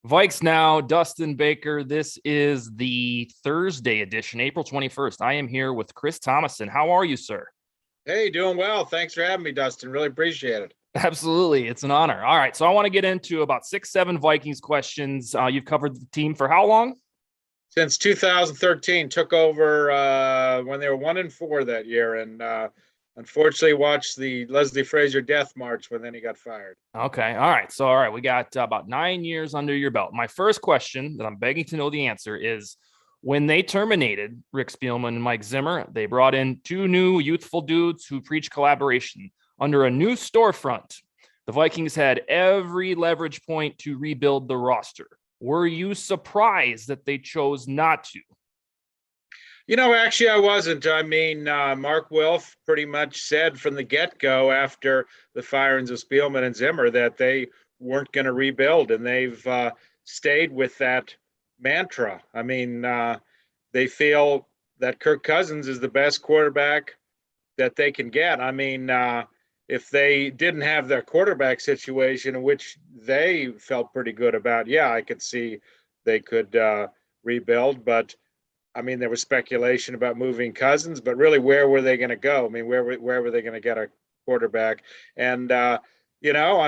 VikesNow, Dustin Baker. This is the Thursday edition, April 21st. I am here with Chris Tomasson. How are you, sir? Hey, doing well. Thanks for having me, Dustin. Really appreciate it. Absolutely. It's an honor. All right. So I want to get into about 6, 7 Vikings questions. You've covered the team for how long? Since 2013, took over when they were 1-4 that year, and unfortunately watched the Leslie Frazier death march when then he got fired. Okay. All right. So, all right. We got about 9 years under your belt. My first question that I'm begging to know the answer is when they terminated Rick Spielman and Mike Zimmer, they brought in two new youthful dudes who preach collaboration under a new storefront. The Vikings had every leverage point to rebuild the roster. Were you surprised that they chose not to? Actually, I wasn't. I mean, Mark Wilf pretty much said from the get-go after the firings of Spielman and Zimmer that they weren't going to rebuild, and they've stayed with that mantra. I mean, they feel that Kirk Cousins is the best quarterback that they can get. I mean, if they didn't have their quarterback situation, in which they felt pretty good about, yeah, I could see they could rebuild. But I mean, there was speculation about moving Cousins, but really, where were they going to go? I mean, where were they going to get a quarterback? And I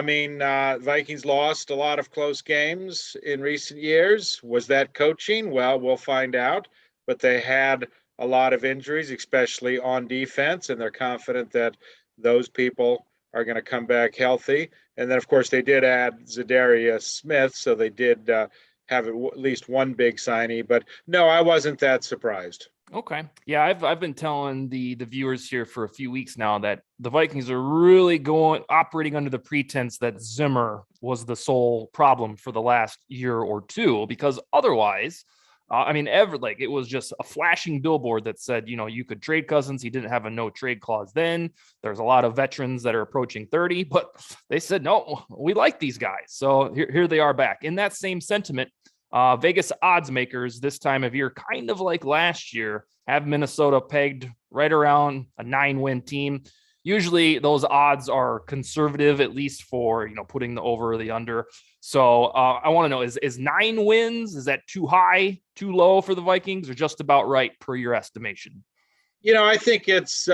mean, Vikings lost a lot of close games in recent years. Was that coaching? Well, we'll find out. But they had a lot of injuries, especially on defense, and they're confident that those people are going to come back healthy. And then, of course, they did add Zadarius Smith, so they did have at least one big signee. But no, I wasn't that surprised. Okay. Yeah, I've been telling the viewers here for a few weeks now that the Vikings are really operating under the pretense that Zimmer was the sole problem for the last year or two, because otherwise, I mean, it was just a flashing billboard that said, you could trade Cousins. He didn't have a no trade clause then. There's a lot of veterans that are approaching 30, but they said, no, we like these guys. So here they are back. In that same sentiment, Vegas odds makers this time of year, kind of like last year, have Minnesota pegged right around a 9-win team. Usually those odds are conservative, at least for, putting the over or the under. So I want to know, is 9 wins, is that too high, too low for the Vikings, or just about right per your estimation? I think it's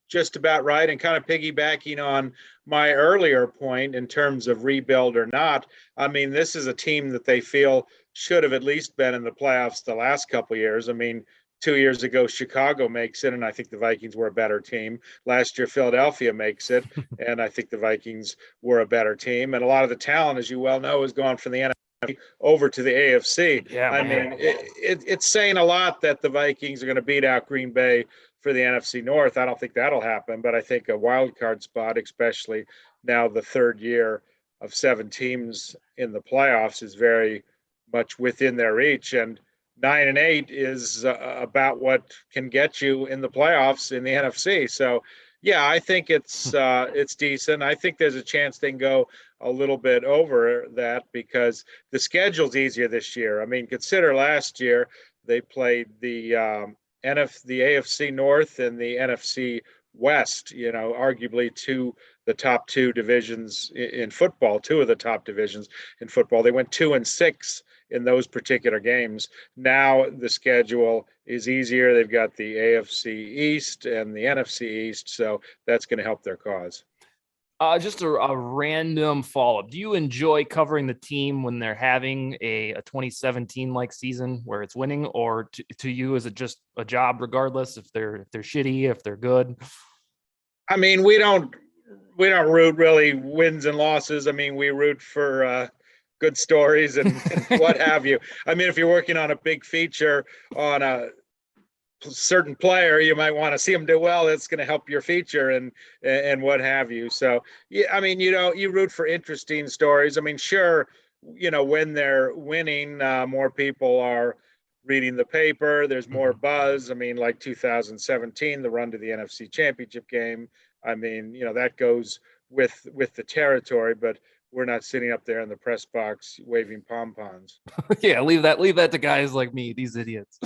just about right, and kind of piggybacking on my earlier point in terms of rebuild or not. I mean, this is a team that they feel should have at least been in the playoffs the last couple of years. I mean, 2 years ago, Chicago makes it, and I think the Vikings were a better team. Last year, Philadelphia makes it, and I think the Vikings were a better team. And a lot of the talent, as you well know, has gone from the NFC over to the AFC. Yeah, I mean, it's saying a lot that the Vikings are going to beat out Green Bay for the NFC North. I don't think that'll happen, but I think a wild card spot, especially now the third year of 7 teams in the playoffs, is very much within their reach. And 9-8 is about what can get you in the playoffs in the NFC. So, yeah, I think it's decent. I think there's a chance they can go a little bit over that because the schedule's easier this year. I mean, consider last year they played the AFC North and the NFC West. Arguably the top 2 divisions in football. 2 of the top divisions in football. They went 2-6 in those particular games. Now the schedule is easier. They've got the AFC East and the NFC East, so that's going to help their cause. Just a random follow-up. Do you enjoy covering the team when they're having a 2017-like season where it's winning, or to you, is it just a job regardless if they're shitty, if they're good? I mean, we don't root really wins and losses. I mean, we root for good stories and what have you. I mean, if you're working on a big feature on a certain player, you might want to see them do well. It's going to help your feature and what have you. So, yeah, I mean, you root for interesting stories. I mean, sure, when they're winning, more people are reading the paper. There's more buzz. I mean, like 2017, the run to the NFC Championship game. I mean, that goes with the territory, but we're not sitting up there in the press box waving pom-poms. Yeah, leave that to guys like me, these idiots.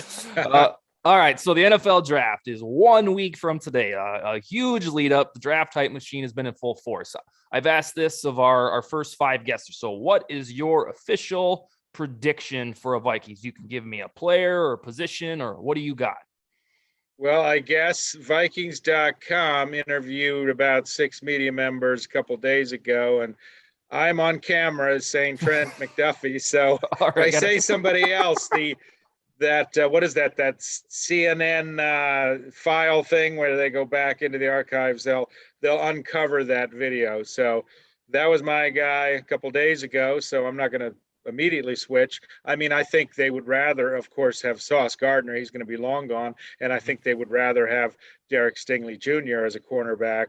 All right, so the NFL draft is 1 week from today. A huge lead up. The draft hype machine has been in full force. I've asked this of our first 5 guests. So what is your official prediction for a Vikings? You can give me a player or a position, or what do you got? Well, I guess Vikings.com interviewed about 6 media members a couple days ago, and I'm on camera saying Trent McDuffie. So All if right, I got say it. somebody else, what is that? That CNN file thing where they go back into the archives. They'll uncover that video. So that was my guy a couple days ago. So I'm not going to immediately switch. I mean, I think they would rather, of course, have Sauce Gardner. He's going to be long gone, and I think they would rather have Derek Stingley Jr. as a cornerback.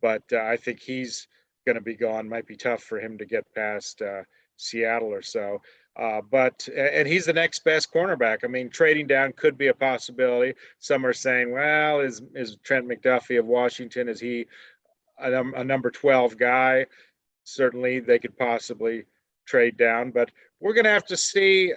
But I think he's going to be gone. Might be tough for him to get past Seattle or so. But he's the next best cornerback. I mean, trading down could be a possibility. Some are saying, well, is Trent McDuffie of Washington, is he a number 12 guy? Certainly they could possibly trade down, but we're going to have to see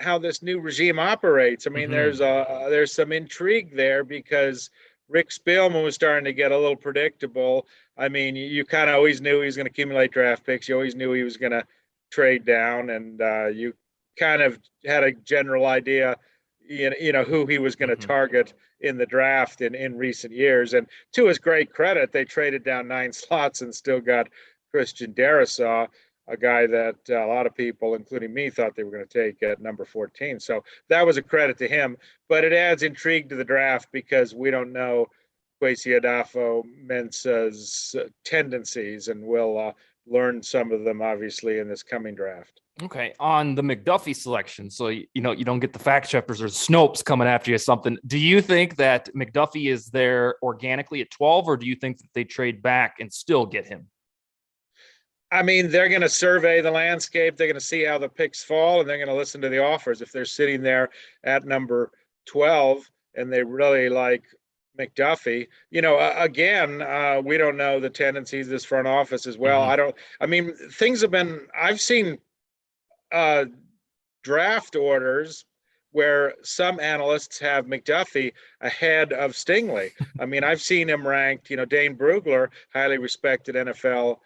how this new regime operates. I mean, there's some intrigue there because Rick Spielman was starting to get a little predictable. I mean, you kind of always knew he was going to accumulate draft picks. You always knew he was going to trade down, and you kind of had a general idea, who he was going to target in the draft in recent years. And to his great credit, they traded down 9 slots and still got Christian Darrisaw, a guy that a lot of people, including me, thought they were going to take at number 14. So that was a credit to him. But it adds intrigue to the draft because we don't know Kwesi Adofo-Mensah's tendencies, and we'll learn some of them, obviously, in this coming draft. Okay, on the McDuffie selection, so you don't get the fact checkers or Snopes coming after you or something. Do you think that McDuffie is there organically at 12, or do you think that they trade back and still get him? I mean, they're going to survey the landscape. They're going to see how the picks fall, and they're going to listen to the offers. If they're sitting there at number 12 and they really like McDuffie, again, we don't know the tendencies of this front office as well. I've seen draft orders where some analysts have McDuffie ahead of Stingley. I mean, I've seen him ranked, Dane Brugler, highly respected NFL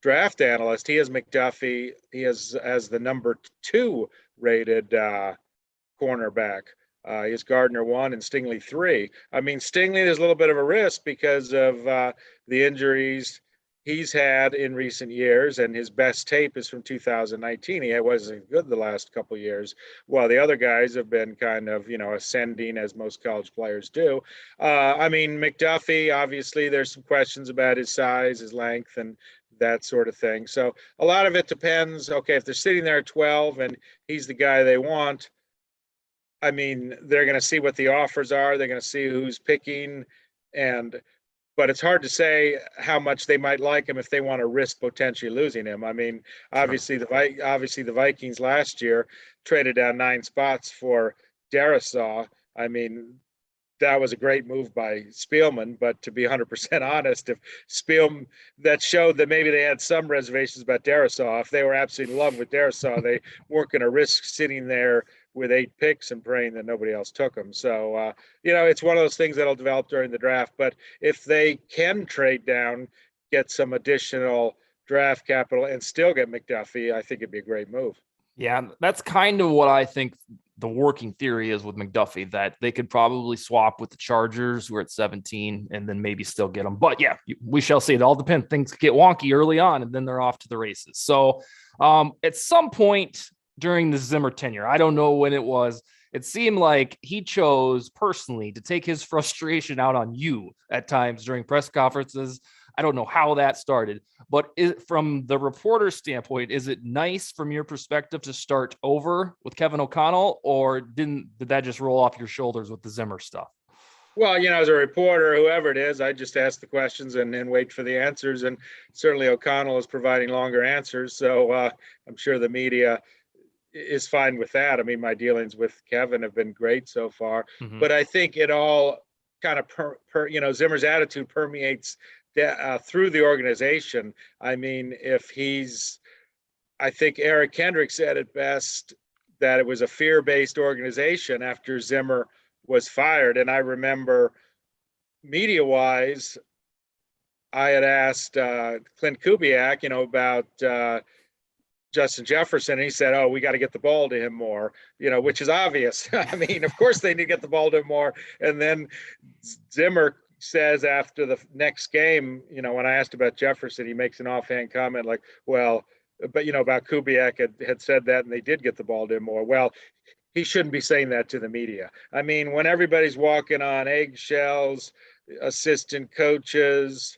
draft analyst. He has McDuffie. He has as the number 2 rated cornerback. He has Gardner 1 and Stingley 3. I mean, Stingley, there's a little bit of a risk because of the injuries he's had in recent years, and his best tape is from 2019. He wasn't good the last couple of years, while the other guys have been kind of, ascending, as most college players do. I mean, McDuffie, obviously, there's some questions about his size, his length, and that sort of thing. So a lot of it depends. Okay, if they're sitting there at 12 and he's the guy they want, I mean, they're going to see what the offers are. They're going to see who's picking, but it's hard to say how much they might like him if they want to risk potentially losing him. I mean, obviously the Vikings last year traded down 9 spots for Darrisaw. I mean, that was a great move by Spielman, but to be 100% honest, if Spielman, that showed that maybe they had some reservations about Darrisaw. If they were absolutely in love with Darrisaw, they weren't going to risk sitting there with 8 picks and praying that nobody else took them. So, it's one of those things that'll develop during the draft. But if they can trade down, get some additional draft capital, and still get McDuffie, I think it'd be a great move. Yeah, that's kind of what I think the working theory is with McDuffie, that they could probably swap with the Chargers, who are at 17, and then maybe still get them. But yeah, we shall see. It all depends. Things get wonky early on, and then they're off to the races. So at some point during the Zimmer tenure, I don't know when it was, it seemed like he chose personally to take his frustration out on you at times during press conferences. I don't know how that started, but from the reporter standpoint, is it nice from your perspective to start over with Kevin O'Connell, or did that just roll off your shoulders with the Zimmer stuff? Well, as a reporter, whoever it is, I just ask the questions and wait for the answers. And certainly O'Connell is providing longer answers. So I'm sure the media is fine with that. I mean, my dealings with Kevin have been great so far, but I think it all kind of Zimmer's attitude permeates through the organization. I mean, I think Eric Kendrick said it best, that it was a fear-based organization after Zimmer was fired. And I remember media-wise, I had asked Clint Kubiak, about Justin Jefferson, and he said, "Oh, we got to get the ball to him more," which is obvious. I mean, of course they need to get the ball to him more. And then Zimmer says after the next game, when I asked about Jefferson, he makes an offhand comment like, "Well, but about Kubiak had said that, and they did get the ball to him more." Well, he shouldn't be saying that to the media. I mean, when everybody's walking on eggshells, assistant coaches,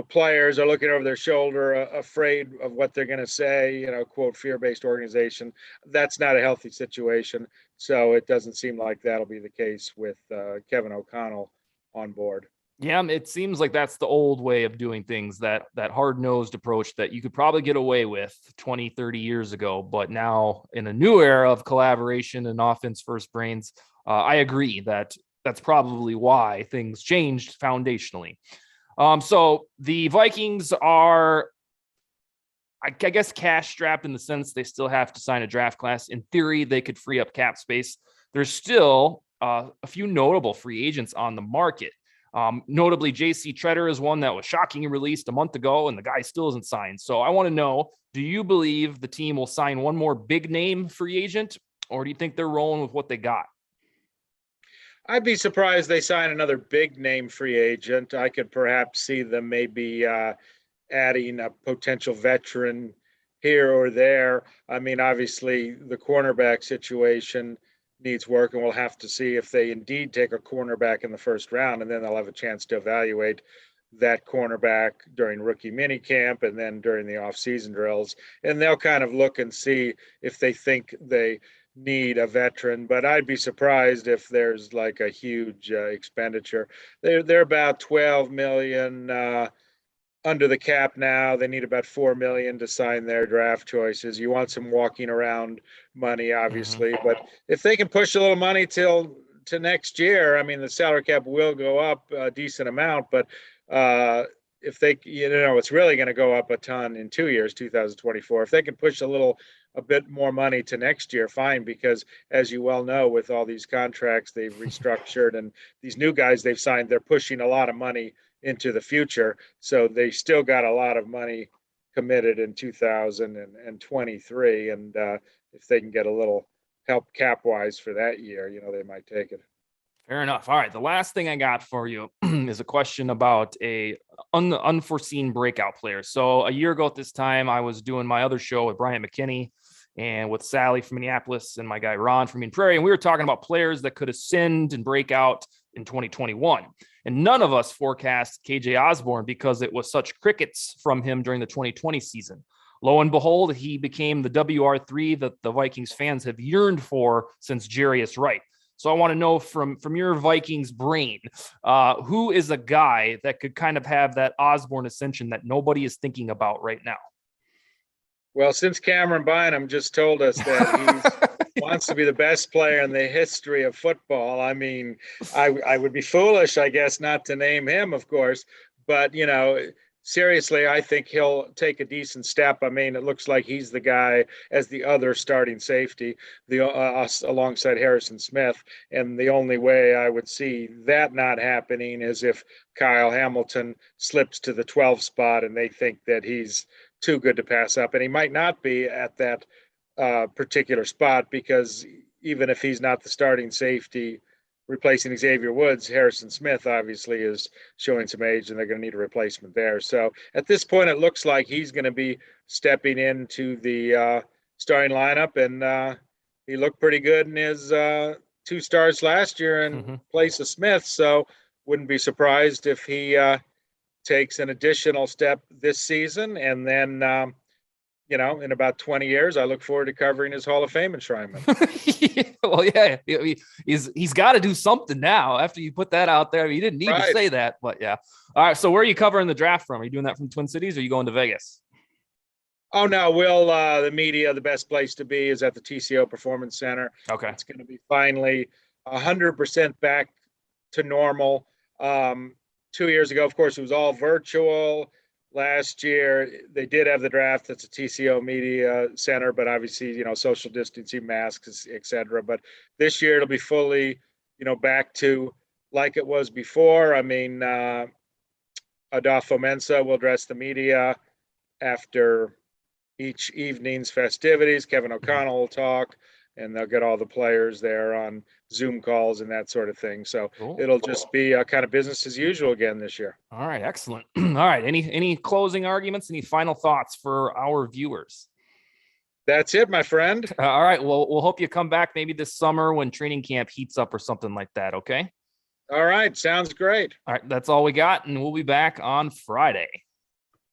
players are looking over their shoulder, afraid of what they're going to say, quote, fear-based organization. That's not a healthy situation. So it doesn't seem like that'll be the case with Kevin O'Connell on board. Yeah, it seems like that's the old way of doing things, that hard-nosed approach that you could probably get away with 20, 30 years ago. But now in a new era of collaboration and offense first brains, I agree that that's probably why things changed foundationally. So the Vikings are, I guess, cash strapped in the sense they still have to sign a draft class. In theory, they could free up cap space. There's still a few notable free agents on the market. Notably, J.C. Treader is one that was shockingly released a month ago, and the guy still isn't signed. So I want to know, do you believe the team will sign one more big name free agent, or do you think they're rolling with what they got? I'd be surprised they sign another big name free agent. I could perhaps see them maybe adding a potential veteran here or there. I mean, obviously, the cornerback situation needs work, and we'll have to see if they indeed take a cornerback in the first round, and then they'll have a chance to evaluate that cornerback during rookie mini camp and then during the offseason drills. And they'll kind of look and see if they think they need a veteran, but I'd be surprised if there's like a huge expenditure. They're about 12 million under the cap now. They need about 4 million to sign their draft choices. You want some walking around money, obviously, but if they can push a little money to next year, I mean, the salary cap will go up a decent amount, but if they, it's really going to go up a ton in 2 years, 2024. If they can push a bit more money to next year, fine, because as you well know, with all these contracts they've restructured and these new guys they've signed, they're pushing a lot of money into the future. So they still got a lot of money committed in 2023. And if they can get a little help cap wise for that year, they might take it. Fair enough. All right. The last thing I got for you is a question about a unforeseen breakout player. So a year ago at this time, I was doing my other show with Bryant McKinney and with Sally from Minneapolis and my guy Ron from Mean Prairie. And we were talking about players that could ascend and break out in 2021. And none of us forecast KJ Osborne because it was such crickets from him during the 2020 season. Lo and behold, he became the WR3 that the Vikings fans have yearned for since Jarius Wright. So I want to know from your Vikings brain, who is a guy that could kind of have that Osborne ascension that nobody is thinking about right now? Well, since Cameron Bynum just told us that he wants to be the best player in the history of football, I mean, I would be foolish, I guess, not to name him, of course. But, seriously, I think he'll take a decent step. I mean, it looks like he's the guy as the other starting safety, alongside Harrison Smith. And the only way I would see that not happening is if Kyle Hamilton slips to the 12 spot and they think that he's too good to pass up. And he might not be at that particular spot, because even if he's not the starting safety replacing Xavier Woods, Harrison Smith obviously is showing some age and they're going to need a replacement there. So at this point, it looks like he's going to be stepping into the starting lineup, and he looked pretty good in his 2 starts last year in place of Smith. So wouldn't be surprised if he takes an additional step this season. And then, in about 20 years, I look forward to covering his Hall of Fame enshrinement. Well, yeah, he's got to do something now after you put that out there. I mean, you didn't need to say that, but yeah. All right. So where are you covering the draft from? Are you doing that from Twin Cities, or are you going to Vegas? Oh, no, the media, the best place to be is at the TCO Performance Center. Okay. It's going to be finally 100% back to normal. 2 years ago, of course, it was all virtual. Last year, they did have the draft. That's a TCO Media Center, but obviously, social distancing, masks, et cetera. But this year, it'll be fully, back to like it was before. I mean, Adolfo Mensa will address the media after each evening's festivities. Kevin O'Connell will talk, and they'll get all the players there on Zoom calls and that sort of thing. So Cool. it'll just be kind of business as usual again this year. All right, excellent. All right, any closing arguments? Any final thoughts for our viewers? That's it, my friend. All right, well, we'll hope you come back maybe this summer when training camp heats up or something like that. Okay. All right, sounds great. All right, that's all we got, and we'll be back on Friday.